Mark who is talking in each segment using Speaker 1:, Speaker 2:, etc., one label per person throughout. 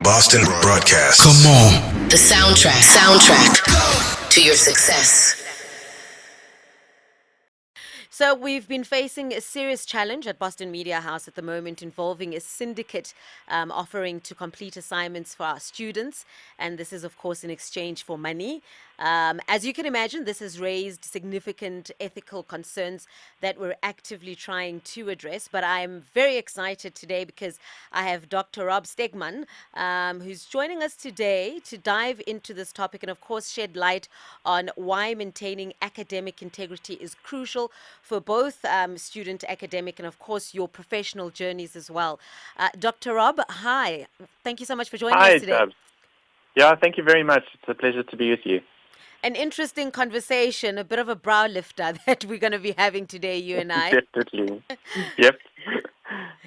Speaker 1: Boston broadcast. Come on.
Speaker 2: The soundtrack to your success.
Speaker 3: So we've been facing a serious challenge at Boston Media House at the moment involving a syndicate offering to complete assignments for our students. And this is, of course, in exchange for money. As you can imagine, this has raised significant ethical concerns that we're actively trying to address. But I'm very excited today because I have Dr. Stegman, who's joining us today to dive into this topic and, of course, shed light on why maintaining academic integrity is crucial for both student, academic, and of course your professional journeys as well. Dr. Rob, hi. Thank you so much for joining us today.
Speaker 4: Dubbz. Yeah, thank you very much. It's a pleasure to be with you.
Speaker 3: An interesting conversation, a bit of a brow lifter that we're going to be having today, you and I.
Speaker 4: Definitely. Yep.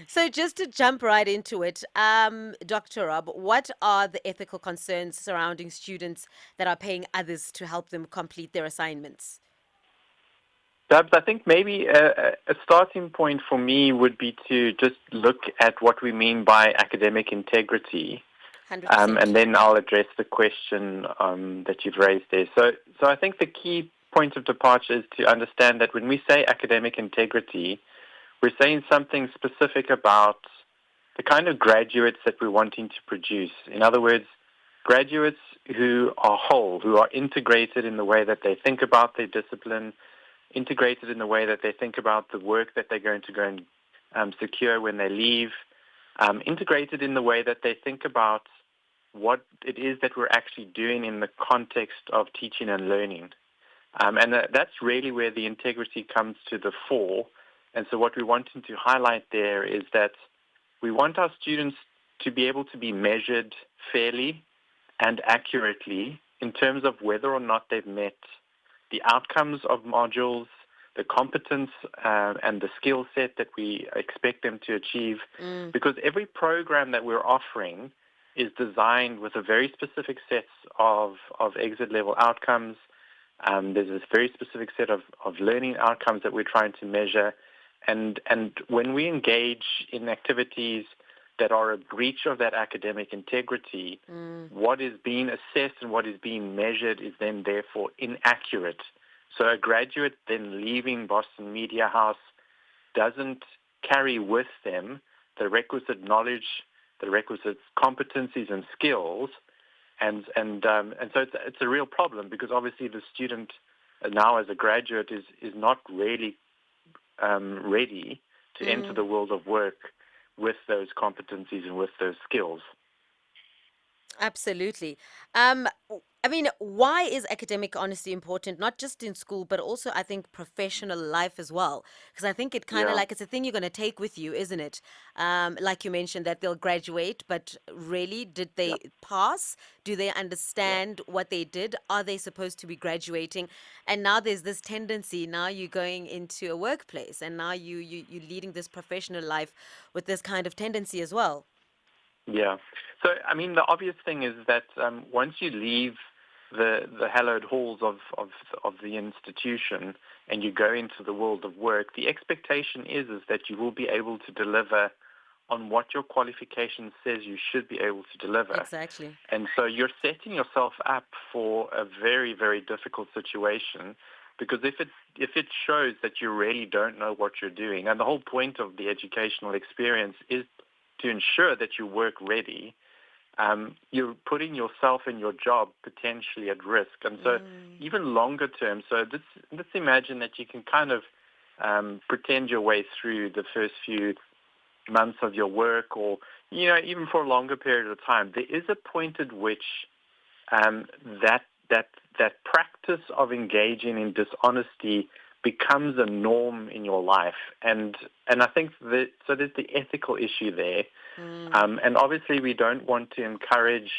Speaker 3: So just to jump right into it, Dr. Rob, what are the ethical concerns surrounding students that are paying others to help them complete their assignments?
Speaker 4: Dubbz, I think maybe a starting point for me would be to just look at what we mean by academic integrity.
Speaker 3: 100%.
Speaker 4: And then I'll address the question that you've raised there. So I think the key point of departure is to understand that when we say academic integrity, we're saying something specific about the kind of graduates that we're wanting to produce. In other words, graduates who are whole, who are integrated in the way that they think about their discipline, integrated in the way that they think about the work that they're going to go and secure when they leave, integrated in the way that they think about what it is that we're actually doing in the context of teaching and learning. And that's really where the integrity comes to the fore. And so what we're wanting to highlight there is that we want our students to be able to be measured fairly and accurately in terms of whether or not they've met the outcomes of modules, the competence and the skill set that we expect them to achieve. Because every program that we're offering is designed with a very specific set of exit level outcomes. There's this very specific set of learning outcomes that we're trying to measure. And when we engage in activities that are a breach of that academic integrity, what is being assessed and what is being measured is then therefore inaccurate. So a graduate then leaving Boston Media House doesn't carry with them the requisite knowledge, the requisite competencies and skills, and so it's a real problem because obviously the student now as a graduate is not really ready to enter the world of work with those competencies and with those skills.
Speaker 3: Absolutely. I mean, why is academic honesty important, not just in school, but also I think professional life as well? Because I think it kind of like it's a thing you're going to take with you, isn't it? Like you mentioned that they'll graduate, but really, did they pass? Do they understand what they did? Are they supposed to be graduating? And now there's this tendency, now you're going into a workplace and now you're leading this professional life with this kind of tendency as well.
Speaker 4: Yeah. So, I mean, the obvious thing is that once you leave the hallowed halls of the institution and you go into the world of work, the expectation is that you will be able to deliver on what your qualification says you should be able to deliver.
Speaker 3: Exactly.
Speaker 4: And so you're setting yourself up for a very, very difficult situation because if it shows that you really don't know what you're doing, and the whole point of the educational experience is to ensure that you work ready, you're putting yourself and your job potentially at risk. And so even longer term, so let's imagine that you can kind of pretend your way through the first few months of your work or, even for a longer period of time. There is a point at which that practice of engaging in dishonesty becomes a norm in your life. And I think so there's the ethical issue there. And obviously we don't want to encourage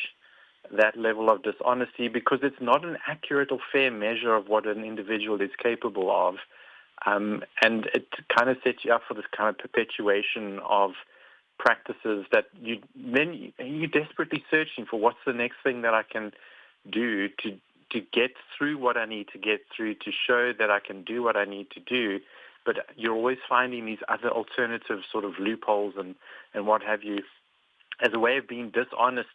Speaker 4: that level of dishonesty because it's not an accurate or fair measure of what an individual is capable of. And it kind of sets you up for this kind of perpetuation of practices that you're desperately searching for what's the next thing that I can do to get through what I need to get through, to show that I can do what I need to do. But you're always finding these other alternative sort of loopholes and what have you as a way of being dishonest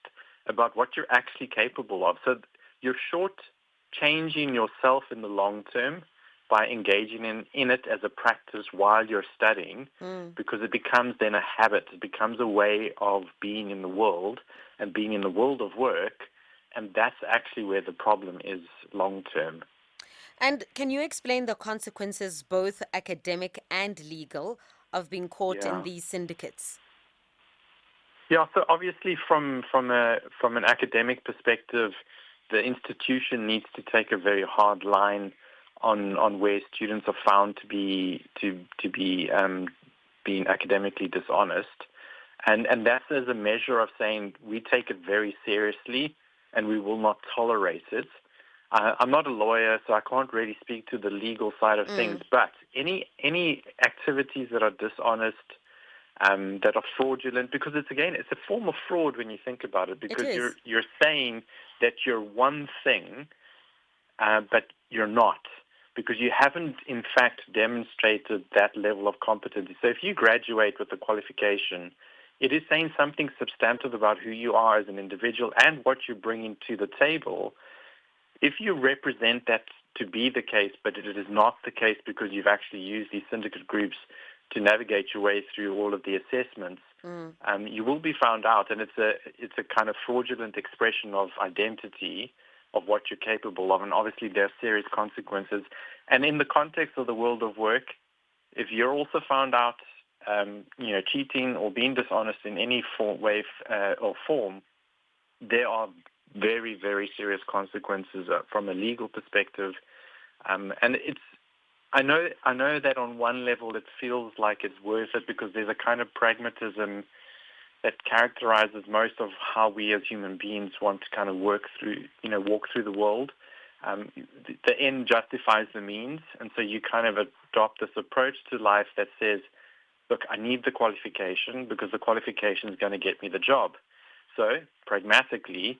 Speaker 4: about what you're actually capable of. So you're short-changing yourself in the long term by engaging in it as a practice while you're studying, because it becomes then a habit. It becomes a way of being in the world and being in the world of work, and that's actually where the problem is long term.
Speaker 3: And can you explain the consequences, both academic and legal, of being caught in
Speaker 4: Yeah.
Speaker 3: these syndicates?
Speaker 4: Yeah, so obviously from an academic perspective, the institution needs to take a very hard line on where students are found to be being academically dishonest, and that's as a measure of saying we take it very seriously and we will not tolerate it. I'm not a lawyer, so I can't really speak to the legal side of things, but any activities that are dishonest, that are fraudulent, because it's a form of fraud when you think about it, because you're saying that you're one thing, but you're not, because you haven't in fact demonstrated that level of competency. So if you graduate with a qualification, it is saying something substantive about who you are as an individual and what you're bringing to the table. If you represent that to be the case, but it is not the case because you've actually used these syndicate groups to navigate your way through all of the assessments, you will be found out, and it's a kind of fraudulent expression of identity of what you're capable of, and obviously there are serious consequences. And in the context of the world of work, if you're also found out, cheating or being dishonest in any way or form, there are very, very serious consequences from a legal perspective, and I know that on one level it feels like it's worth it because there's a kind of pragmatism that characterizes most of how we as human beings want to kind of walk through the world. The end justifies the means, and so you kind of adopt this approach to life that says, look, I need the qualification because the qualification is going to get me the job. So pragmatically,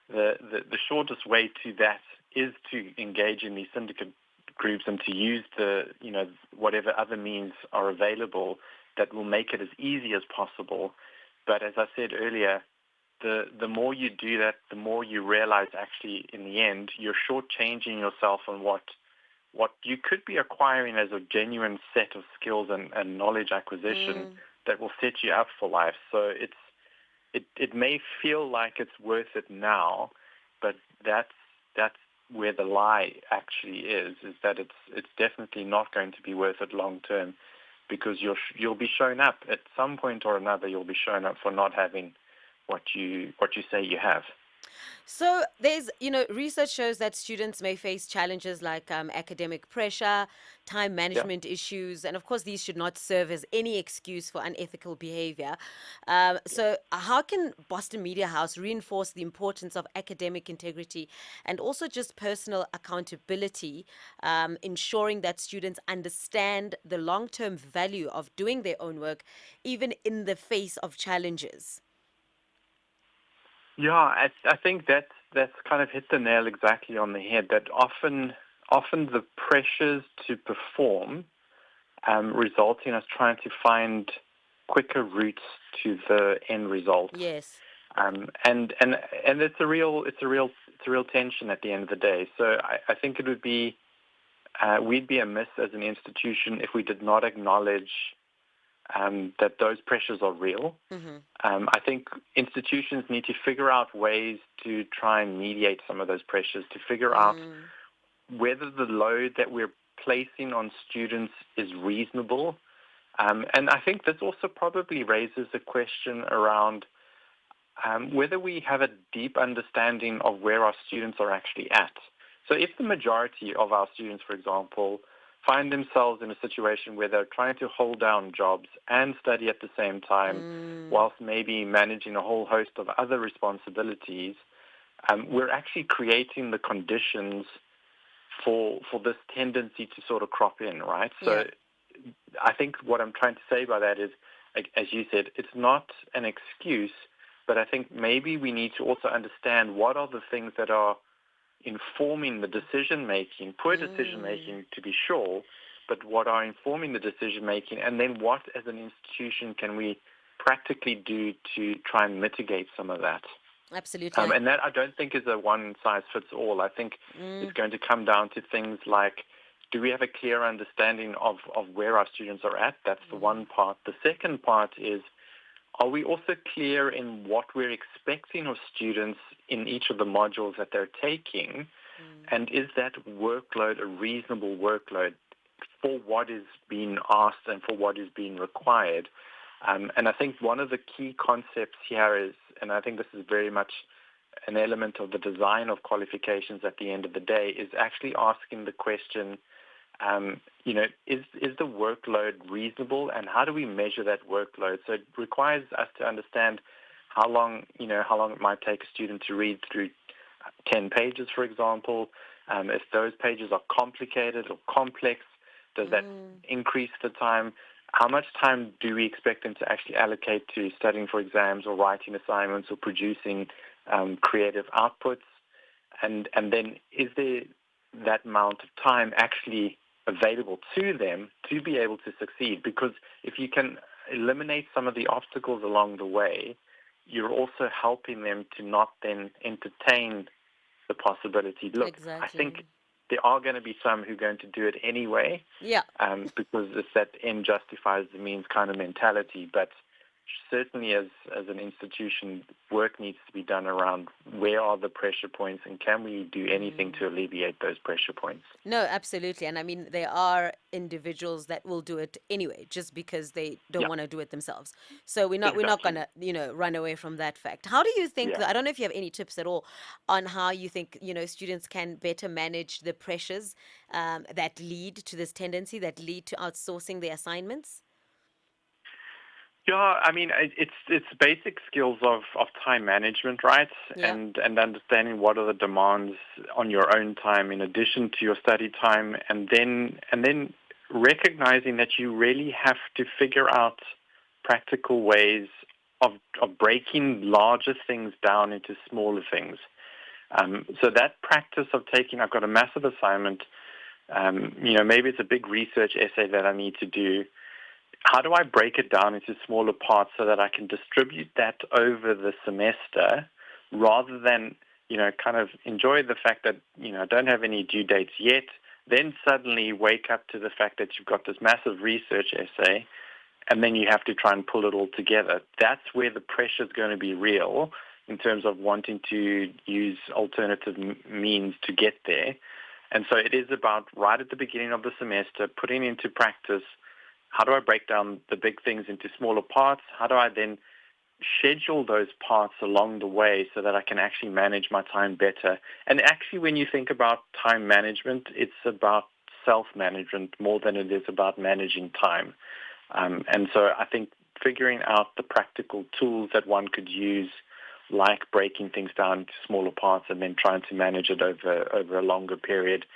Speaker 4: the shortest way to that is to engage in these syndicate groups and to use whatever other means are available that will make it as easy as possible. But as I said earlier, the more you do that, the more you realize actually in the end you're shortchanging yourself on what you could be acquiring as a genuine set of skills and knowledge acquisition that will set you up for life. So it may feel like it's worth it now, but that's where the lie actually is that it's definitely not going to be worth it long term, because you'll be shown up at some point or another. You'll be shown up for not having what you say you have.
Speaker 3: So there's, research shows that students may face challenges like academic pressure, time management issues, and of course these should not serve as any excuse for unethical behavior. So how can Boston Media House reinforce the importance of academic integrity and also just personal accountability, ensuring that students understand the long-term value of doing their own work, even in the face of challenges?
Speaker 4: Yeah, I think that's kind of hit the nail exactly on the head, that often the pressures to perform result in us trying to find quicker routes to the end result.
Speaker 3: Yes.
Speaker 4: And it's a real tension at the end of the day. So I think it would be we'd be amiss as an institution if we did not acknowledge that those pressures are real. I think institutions need to figure out ways to try and mediate some of those pressures, to figure out whether the load that we're placing on students is reasonable. And I think this also probably raises a question around whether we have a deep understanding of where our students are actually at. So if the majority of our students, for example, find themselves in a situation where they're trying to hold down jobs and study at the same time, whilst maybe managing a whole host of other responsibilities, we're actually creating the conditions for this tendency to sort of crop in, right? So I think what I'm trying to say by that is, as you said, it's not an excuse, but I think maybe we need to also understand what are the things that are informing the decision-making, poor decision-making to be sure, but what are informing the decision-making, and then what as an institution can we practically do to try and mitigate some of that?
Speaker 3: Absolutely.
Speaker 4: And that I don't think is a one-size-fits-all. I think it's going to come down to things like, do we have a clear understanding of where our students are at? That's the one part. The second part is, are we also clear in what we're expecting of students in each of the modules that they're taking? And is that workload a reasonable workload for what is being asked and for what is being required? And I think one of the key concepts here is, and I think this is very much an element of the design of qualifications at the end of the day, is actually asking the question, is the workload reasonable, and how do we measure that workload? So it requires us to understand how long it might take a student to read through 10 pages, for example. If those pages are complicated or complex, does that increase the time? How much time do we expect them to actually allocate to studying for exams or writing assignments or producing creative outputs? And then is there that amount of time actually available to them to be able to succeed? Because if you can eliminate some of the obstacles along the way, you're also helping them to not then entertain the possibility. Look,
Speaker 3: Exactly.
Speaker 4: I think there are going to be some who are going to do it anyway, because it's that end justifies the means kind of mentality. But certainly as an institution, work needs to be done around where are the pressure points and can we do anything to alleviate those pressure points.
Speaker 3: No, absolutely. And I mean, there are individuals that will do it anyway, just because they don't want to do it themselves. So we're not gonna, run away from that fact. How do you think I don't know if you have any tips at all on how you think, students can better manage the pressures that lead to this tendency, that lead to outsourcing their assignments?
Speaker 4: Yeah, I mean, it's basic skills of time management, right?
Speaker 3: Yeah.
Speaker 4: And understanding what are the demands on your own time in addition to your study time, and then recognizing that you really have to figure out practical ways of breaking larger things down into smaller things. So that practice of I've got a massive assignment, maybe it's a big research essay that I need to do. How do I break it down into smaller parts so that I can distribute that over the semester rather than, kind of enjoy the fact that, I don't have any due dates yet, then suddenly wake up to the fact that you've got this massive research essay and then you have to try and pull it all together. That's where the pressure is going to be real in terms of wanting to use alternative means to get there. And so it is about right at the beginning of the semester, putting into practice, how do I break down the big things into smaller parts? How do I then schedule those parts along the way so that I can actually manage my time better? And actually, when you think about time management, it's about self-management more than it is about managing time. And so I think figuring out the practical tools that one could use, like breaking things down into smaller parts and then trying to manage it over a longer period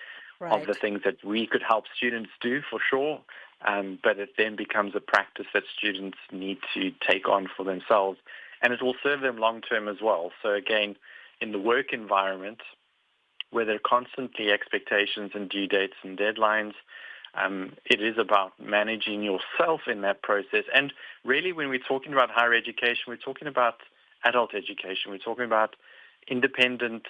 Speaker 4: of the things that we could help students do, for sure. But it then becomes a practice that students need to take on for themselves. And it will serve them long-term as well. So again, in the work environment, where there are constantly expectations and due dates and deadlines, it is about managing yourself in that process. And really, when we're talking about higher education, we're talking about adult education. We're talking about independent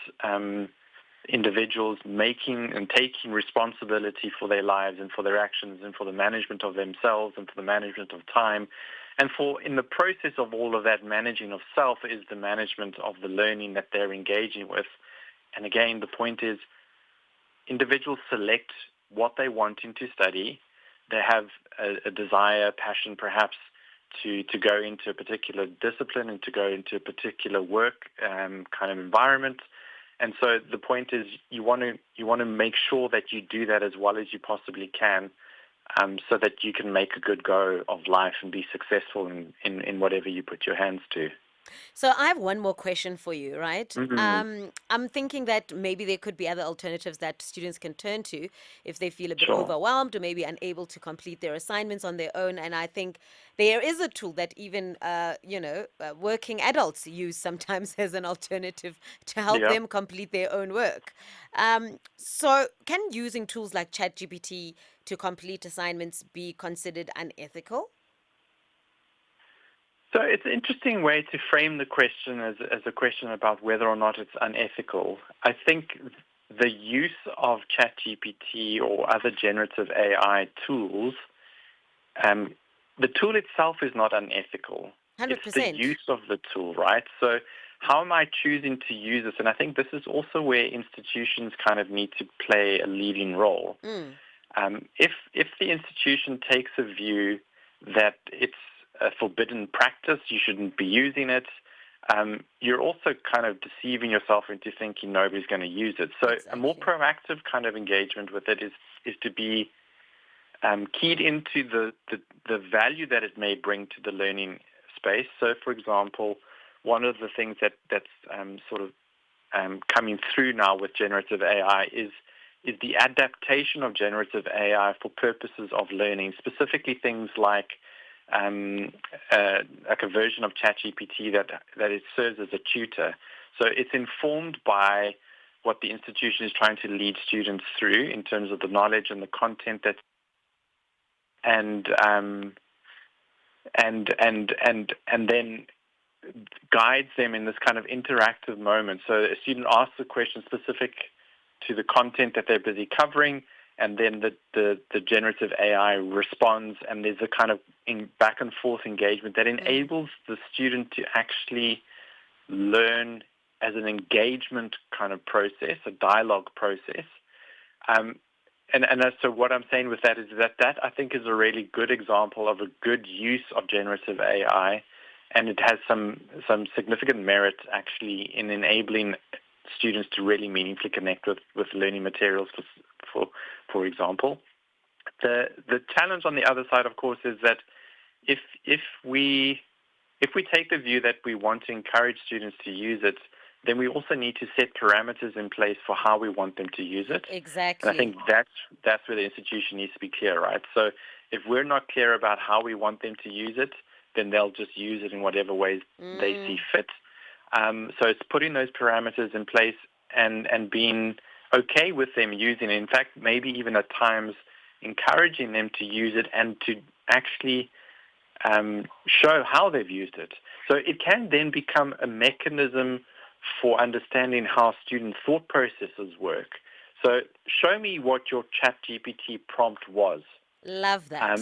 Speaker 4: individuals making and taking responsibility for their lives and for their actions and for the management of themselves and for the management of time. And in the process of all of that managing of self is the management of the learning that they're engaging with. And again, the point is individuals select what they want to study. They have a desire, passion perhaps, to go into a particular discipline and to go into a particular work kind of environment. And so the point is you want to make sure that you do that as well as you possibly can, so that you can make a good go of life and be successful in whatever you put your hands to.
Speaker 3: So I have one more question for you, right?
Speaker 4: Mm-hmm.
Speaker 3: I'm thinking that maybe there could be other alternatives that students can turn to if they feel a bit
Speaker 4: Sure.
Speaker 3: overwhelmed or maybe unable to complete their assignments on their own. And I think there is a tool that even, working adults use sometimes as an alternative to help
Speaker 4: Yeah.
Speaker 3: them complete their own work. So can using tools like ChatGPT to complete assignments be considered unethical?
Speaker 4: So it's an interesting way to frame the question as a question about whether or not it's unethical. I think the use of ChatGPT or other generative AI tools, the tool itself is not unethical.
Speaker 3: 100%.
Speaker 4: It's the use of the tool, right? So how am I choosing to use this? And I think this is also where institutions kind of need to play a leading role. If the institution takes a view that it's a forbidden practice, you shouldn't be using it, you're also kind of deceiving yourself into thinking nobody's going to use it. So a more proactive kind of engagement with it is to be keyed into the value that it may bring to the learning space. So, for example, one of the things that's sort of coming through now with generative AI is the adaptation of generative AI for purposes of learning, specifically things like a version of ChatGPT that it serves as a tutor. So it's informed by what the institution is trying to lead students through in terms of the knowledge and the content and then guides them in this kind of interactive moment. So a student asks a question specific to the content that they're busy covering, and then the generative AI responds, and there's a kind of back and forth engagement that enables the student to actually learn as an engagement kind of process, a dialogue process. So what I'm saying with that is that I think is a really good example of a good use of generative AI, and it has some significant merit actually in enabling students to really meaningfully connect with learning materials, for example. The challenge on the other side, of course, is that if we take the view that we want to encourage students to use it, then we also need to set parameters in place for how we want them to use it.
Speaker 3: Exactly.
Speaker 4: And I think that's where the institution needs to be clear, right? So if we're not clear about how we want them to use it, then they'll just use it in whatever ways they see fit. So it's putting those parameters in place and being okay with them using it. In fact, maybe even at times encouraging them to use it and to actually show how they've used it. So it can then become a mechanism for understanding how student thought processes work. So show me what your ChatGPT prompt was.
Speaker 3: Love that.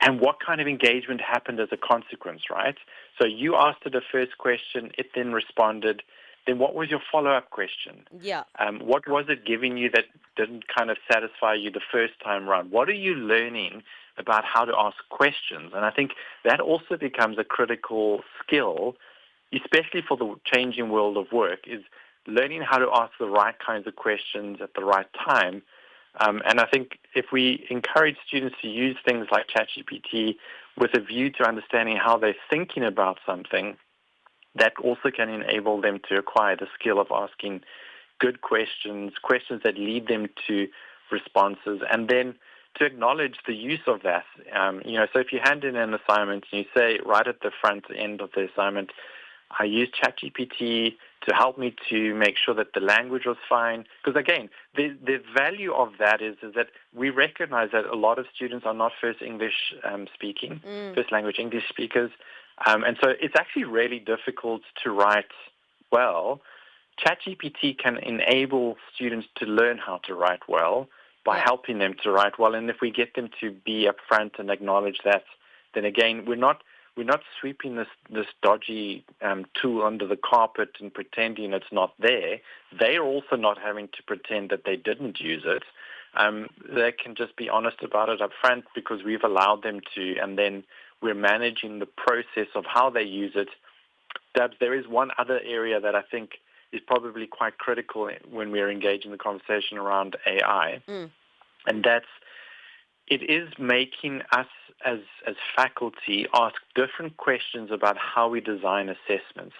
Speaker 4: And what kind of engagement happened as a consequence, right? So you asked it a first question, it then responded. Then what was your follow-up question?
Speaker 3: Yeah.
Speaker 4: What was it giving you that didn't kind of satisfy you the first time around? What are you learning about how to ask questions? And I think that also becomes a critical skill, especially for the changing world of work, is learning how to ask the right kinds of questions at the right time. And I think if we encourage students to use things like ChatGPT with a view to understanding how they're thinking about something, that also can enable them to acquire the skill of asking good questions, questions that lead them to responses, and then to acknowledge the use of that. So if you hand in an assignment and you say right at the front end of the assignment, I used ChatGPT to help me to make sure that the language was fine. Because again, the value of that is that we recognize that a lot of students are not first English speaking, first language English speakers. And so it's actually really difficult to write well. ChatGPT can enable students to learn how to write well by helping them to write well. And if we get them to be upfront and acknowledge that, then again, we're not sweeping this dodgy tool under the carpet and pretending it's not there. They're also not having to pretend that they didn't use it. They can just be honest about it up front because we've allowed them to, and then we're managing the process of how they use it. Dubbz, there is one other area that I think is probably quite critical when we're engaging the conversation around AI, and that's it is making us as faculty ask different questions about how we design assessments.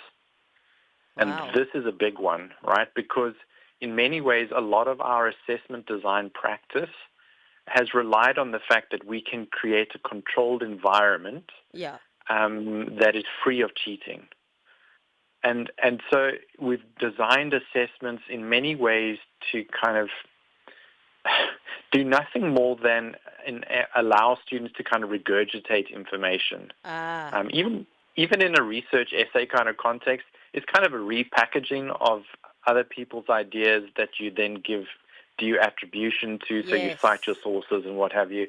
Speaker 4: And this is a big one, right? Because in many ways, a lot of our assessment design practice has relied on the fact that we can create a controlled environment that is free of cheating. And so we've designed assessments in many ways to kind of do nothing more than allow students to kind of regurgitate information. even in a research essay kind of context, it's kind of a repackaging of other people's ideas that you then give due attribution to, so you
Speaker 3: Yes.
Speaker 4: cite your sources and what have you.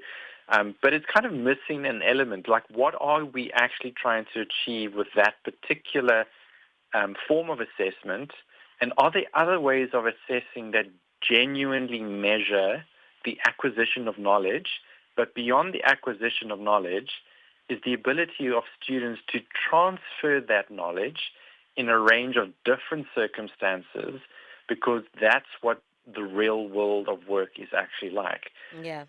Speaker 4: But it's kind of missing an element, like what are we actually trying to achieve with that particular form of assessment, and are there other ways of assessing that genuinely measure the acquisition of knowledge, but beyond the acquisition of knowledge is the ability of students to transfer that knowledge in a range of different circumstances, because that's what the real world of work is actually like.
Speaker 3: Yeah.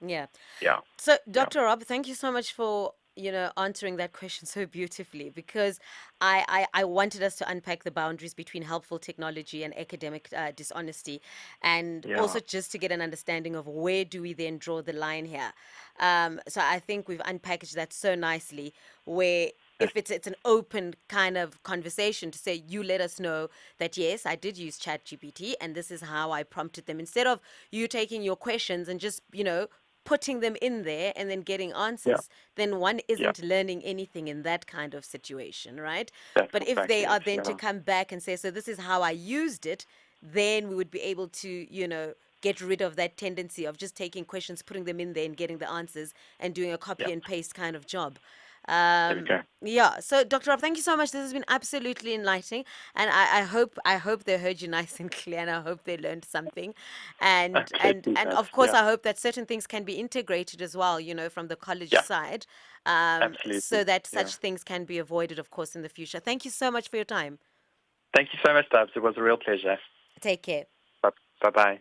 Speaker 3: Yeah.
Speaker 4: Yeah.
Speaker 3: So,
Speaker 4: Yeah.
Speaker 3: Dr. Rob, thank you so much for answering that question so beautifully, because I wanted us to unpack the boundaries between helpful technology and academic dishonesty, and
Speaker 4: Yeah.
Speaker 3: also just to get an understanding of where do we then draw the line here. So I think we've unpackaged that so nicely, where if it's an open kind of conversation to say, you let us know that, yes, I did use ChatGPT and this is how I prompted them, instead of you taking your questions and just, putting them in there and then getting
Speaker 4: Yeah.
Speaker 3: answers, then one
Speaker 4: Yeah.
Speaker 3: isn't learning anything in that kind of situation, right?
Speaker 4: That's
Speaker 3: But if they
Speaker 4: exactly
Speaker 3: are
Speaker 4: it.
Speaker 3: then to
Speaker 4: Yeah.
Speaker 3: come back and say, so this is how I used it, then we would be able to, get rid of that tendency of just taking questions, putting them in there and getting the answers and doing a
Speaker 4: Yeah.
Speaker 3: copy and paste kind of job.
Speaker 4: There we go.
Speaker 3: Yeah. So, Dr. Rob, thank you so much. This has been absolutely enlightening, and I hope they heard you nice and clear, and I hope they learned something,
Speaker 4: Absolutely.
Speaker 3: and
Speaker 4: That's,
Speaker 3: of course,
Speaker 4: yeah.
Speaker 3: I hope that certain things can be integrated as well, from the college
Speaker 4: Yeah.
Speaker 3: side, so
Speaker 4: Absolutely.
Speaker 3: that
Speaker 4: Yeah.
Speaker 3: such things can be avoided, of course, in the future. Thank you so much for your time.
Speaker 4: Thank you so much, Dubbz. It was a real pleasure.
Speaker 3: Take care.
Speaker 4: Bye bye.